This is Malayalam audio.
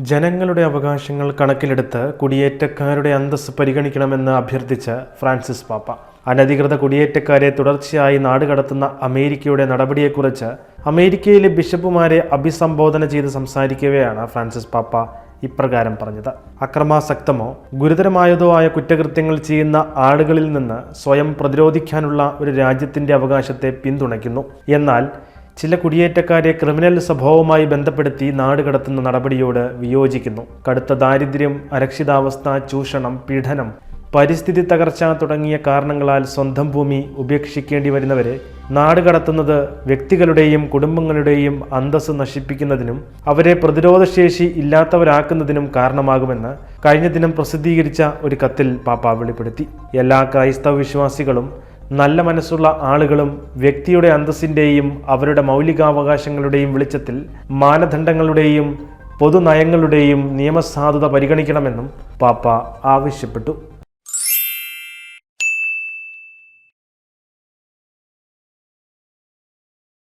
ജനങ്ങളുടെ അവകാശങ്ങൾ കണക്കിലെടുത്ത് കുടിയേറ്റക്കാരുടെ അന്തസ്സ് പരിഗണിക്കണമെന്ന് അഭ്യർത്ഥിച്ച് ഫ്രാൻസിസ് പാപ്പ. അനധികൃത കുടിയേറ്റക്കാരെ തുടർച്ചയായി നാടുകടത്തുന്ന അമേരിക്കയുടെ നടപടിയെക്കുറിച്ച് അമേരിക്കയിലെ ബിഷപ്പുമാരെ അഭിസംബോധന ചെയ്ത് സംസാരിക്കവെയാണ് ഫ്രാൻസിസ് പാപ്പ ഇപ്രകാരം പറഞ്ഞത്. അക്രമാസക്തമോ ഗുരുതരമായതോ ആയ കുറ്റകൃത്യങ്ങൾ ചെയ്യുന്ന ആളുകളിൽ നിന്ന് സ്വയം പ്രതിരോധിക്കാനുള്ള ഒരു രാജ്യത്തിൻ്റെ അവകാശത്തെ പിന്തുണയ്ക്കുന്നു. എന്നാൽ ചില കുടിയേറ്റക്കാരെ ക്രിമിനൽ സ്വഭാവവുമായി ബന്ധപ്പെടുത്തി നാടുകടത്തുന്ന നടപടിയോട് വിയോജിക്കുന്നു. കടുത്ത ദാരിദ്ര്യം, അരക്ഷിതാവസ്ഥ, ചൂഷണം, പീഡനം, പരിസ്ഥിതി തകർച്ച തുടങ്ങിയ കാരണങ്ങളാൽ സ്വന്തം ഭൂമി ഉപേക്ഷിക്കേണ്ടി വരുന്നവരെ നാടുകടത്തുന്നത് വ്യക്തികളുടെയും കുടുംബങ്ങളുടെയും അന്തസ്സ് നശിപ്പിക്കുന്നതിനും അവരെ പ്രതിരോധശേഷി ഇല്ലാത്തവരാക്കുന്നതിനും കാരണമാകുമെന്ന് കഴിഞ്ഞ ദിനം പ്രസിദ്ധീകരിച്ച ഒരു കത്തിൽ പാപ്പ വെളിപ്പെടുത്തി. എല്ലാ ക്രൈസ്തവ വിശ്വാസികളും നല്ല മനസ്സുള്ള ആളുകളും വ്യക്തിയുടെ അന്തസ്സിൻ്റെയും അവരുടെ മൗലികാവകാശങ്ങളുടെയും വെളിച്ചത്തിൽ മാനദണ്ഡങ്ങളുടെയും പൊതുനയങ്ങളുടെയും നിയമസാധുത പരിഗണിക്കണമെന്നും പാപ്പ ആവശ്യപ്പെട്ടു.